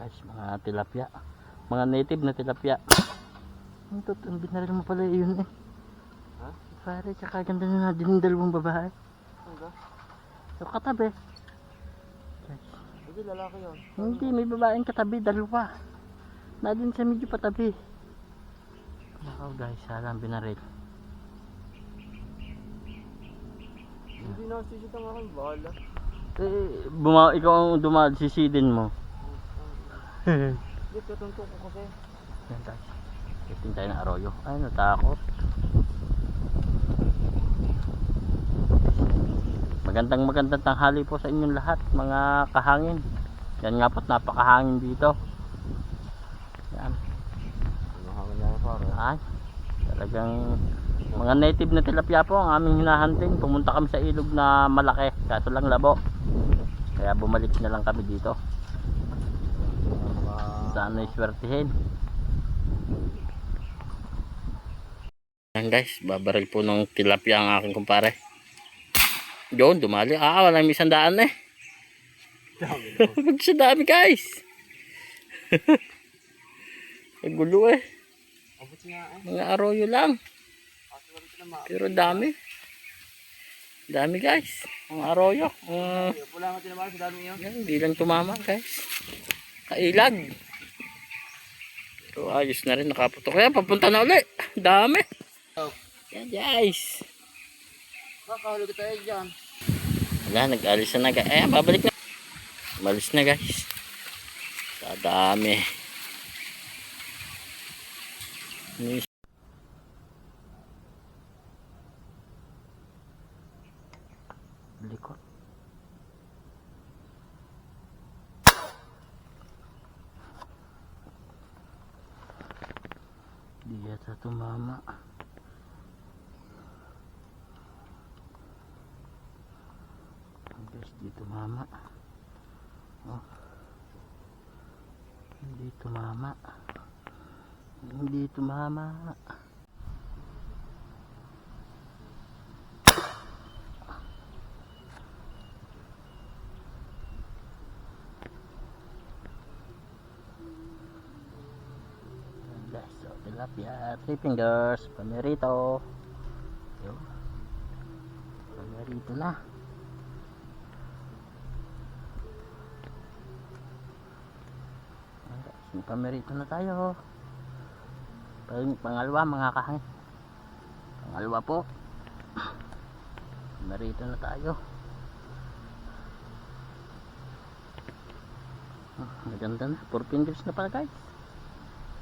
guys, mga tilapia. Mga native na tilapia. Ang totoo, binaril mo pala yun eh. Ha? Pare, tsaka ganda na din yung dalawang babae. Ano? So katabi. Hindi, lalaki yun. Hindi, may babaeng katabi, dalawa. Na din sa medyo patabi. Nakaw guys, salang binaril. Hindi na sisita nga kang bahala. Ikaw ang sisidin mo. Hindi, tutuntok ko kasi. Yan guys. Itin tayo ng arroyo. Ay, natakot. Magandang tanghali po sa inyong lahat, mga kahangin. Yan nga po't napakahangin dito. Yan. Ano hangin niya pare? Ay, talagang mga native na tilapia po ang aming hinahunting. Pumunta kami sa ilog na malaki, kaso lang labo. Kaya bumalik na lang kami dito. Sana iswertihin. Yan guys, babaril po ng tilapia ang aking kumpare. Doon, dumali. Walang isang daan eh. Sa dami guys. Gulo eh. Abot nga eh. Mga arroyo lang. Pero dami. Dami guys. Mga arroyo. Wala nga tinamaan sa dami yun. Hindi lang tumama guys. Kailag. So ayos na rin, nakaputok. Kaya papunta na ulit. Dami. Yan guys. Makahulog tayo dyan. Wala, nag-alis na guys. Ayan, babalik na. Malis na guys. Sa dami. Likod. Di yata tumama. Guys, di tumama. Oh. Hindi tumama. Hindi tumama. Guys, so tilapia, 3 fingers, pamerito. Yo. Pamerito na. Pamerito na tayo. Pangalawa mga kahangin. Pangalawa po. Pamerito na tayo. Maganda na. 4 fingers na pala guys.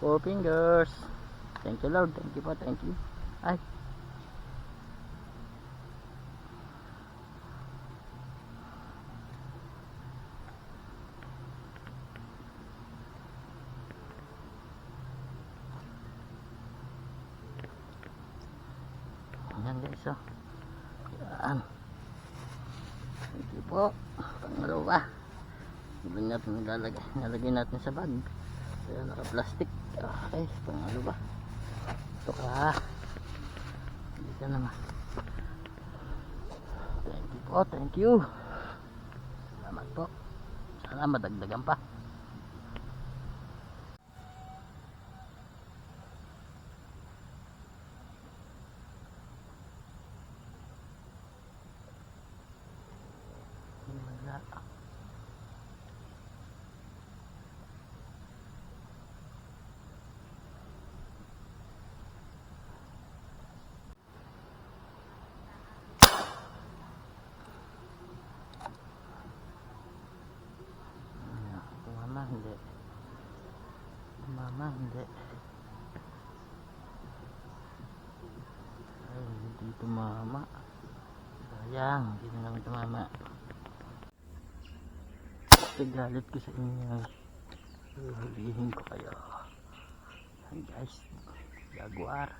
4 fingers. Thank you Lord. Thank you po. Thank you. Ay. Ayan guys, oh. Yan. Thank you po. Pangalawa. Sabi natin nalagay natin sa bag. Kaya naka-plastic. Okay, pangalawa. Ito ka. Hindi ka naman. Thank you po, thank you. Salamat po. Sana madagdagan pa. Wala. Tumama hindi. Tumama hindi. Ay, hindi tumama. Sayang, hindi na naman tumama. Galit ko sa inyo. Hulihin ko kayo. Ay guys, jaguar.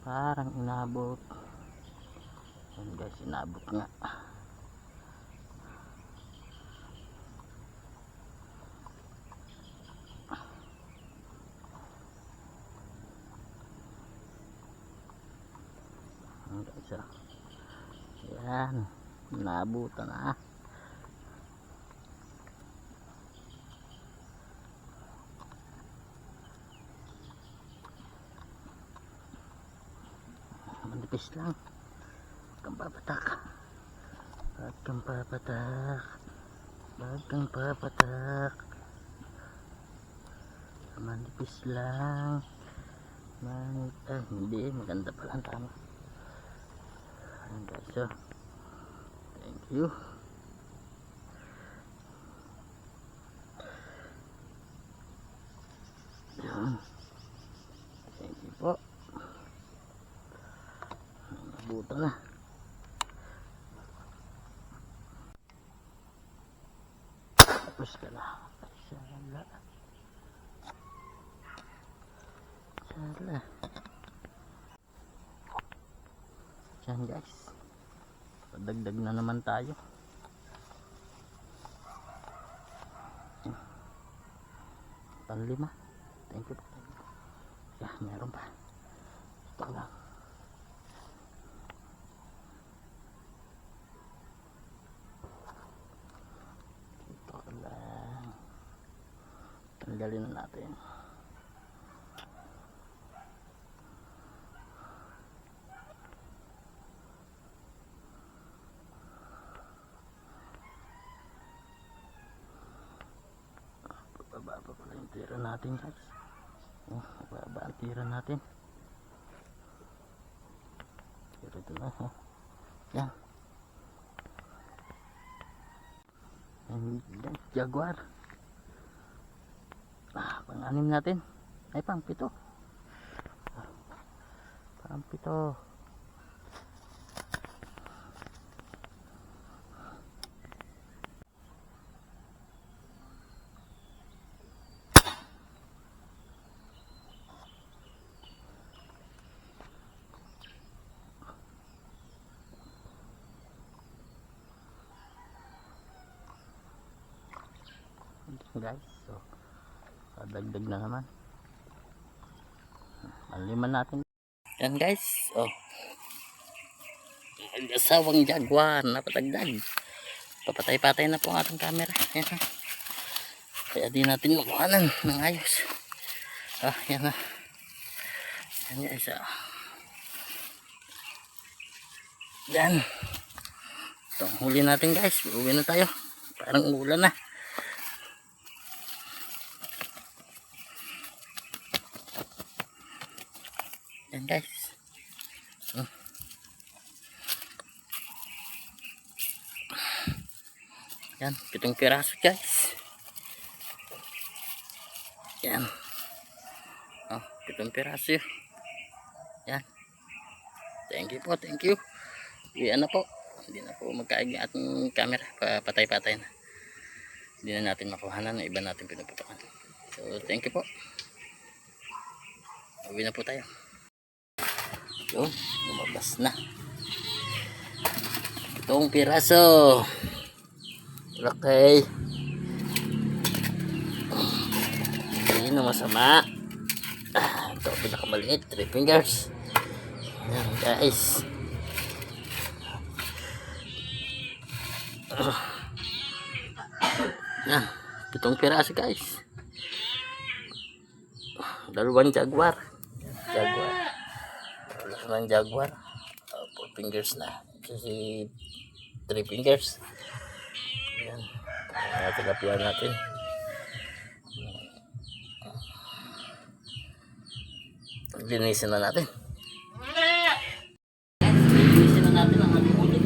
Parang inabot. Yan guys, inabot nga. Yan guys, oh. Yan, naabutan na. Manipis lang. Huwag kang papatak. Huwag kang papatak. Huwag kang papatak. Manipis lang. Hindi. Maganda pala ang tama. Ayan guys, so. Thank you. Ayan. Thank you po. Buto na. Tapos ka na. Sala. Sala. Yan guys. Padagdag na naman tayo. Panlima. Thank you. Yeah, meron pa. Ito lang. Tanggalin na natin. Bababa pa pala yung tira natin guys. Oh, bababa ang tira natin. Pero ito na ha. Yan. Yan, Jaguar. Pang-anim natin. Ay, pang-pito. Pang-pito. Guys, so dagdag na naman. Maliman natin. Yan guys, oh. Asawang Jaguar na patagdag. Papatay-patay na po ang ating camera. Yan, ha. Kaya di natin makuhanan ng ayos. Yan na. Yan guys, yan. Ito ang huli natin guys. Uwi na tayo. Parang umulan na. Yan guys. Yan, 7 piraso guys. Yan. 7 piraso. Yan. Thank you po, thank you. Iyan na po. Hindi na po magkaig ang ating camera. Patay-patay na. Hindi na natin makuhanan. Iba natin pinuputukan. So, thank you po. Uwi na po tayo. Yun, lumabas na. 7 piraso. Okay. Hindi na masama. Ito, pinakamaliit. 3 fingers. Yan guys. Yan. 7 piraso guys. 2 Jaguar. Jaguar. Ng Jaguar 4 fingers na kasi 3 fingers. Yan, natagapian natin. Linisin na natin. Linisin na natin ang ating ulit.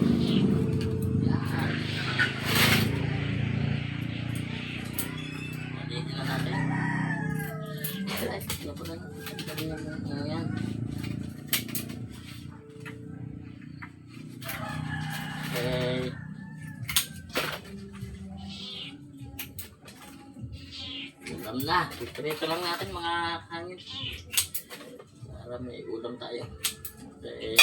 Linisin na natin. Yan. Okay. Ulam na. Piprito lang natin mga hangin. Para may ulam tayo. Okay.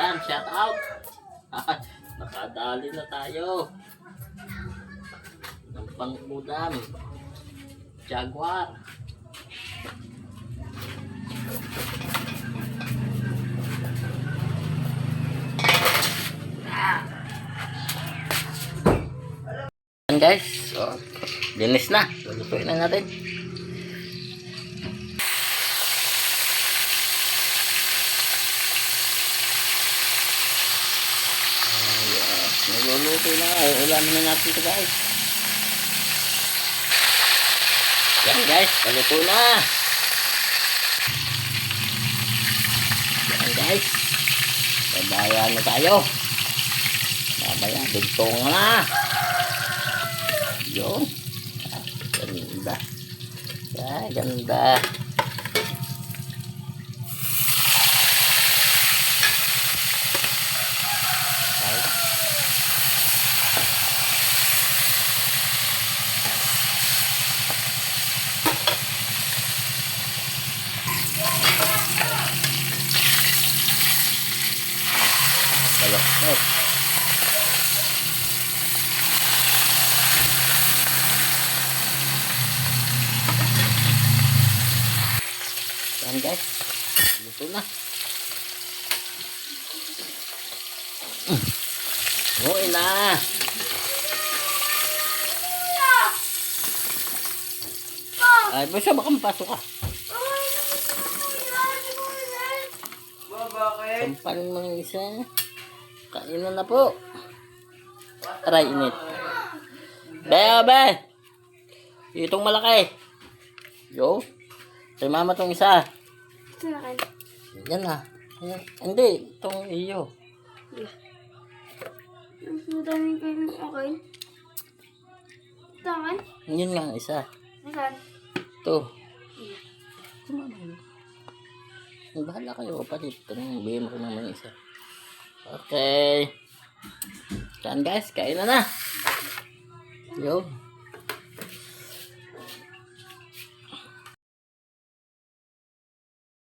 Yan, shout out. Nakadali na tayo. Ng pangudam. Jaguar. Yan guys. So, linis na. Lutuin na natin. Nagluluto na. Ulamin na natin ito guys. Yan guys. Paluto na. Yan guys. Babayan na tayo. Babayan. Bintong na. Yun. Ganda. Ay, ganda. Balok. Yan guys. Luto na. Uy na. Ay, basta baka mapasok ka. Bakit? Sampaling mga isa. Kainan na po. Aray, init. Be. Itong malaki. Yo. Kay mama tong isa. Saan? Yan na. Ayan. Hindi. Itong iyo. Mas madaming kayo okay. Saan? Yun nga, isa. Saan? Ito. Bahala kayo. Palit. Bigyan mo ko naman isa. Okay. Saan guys? Kain na na. Yo.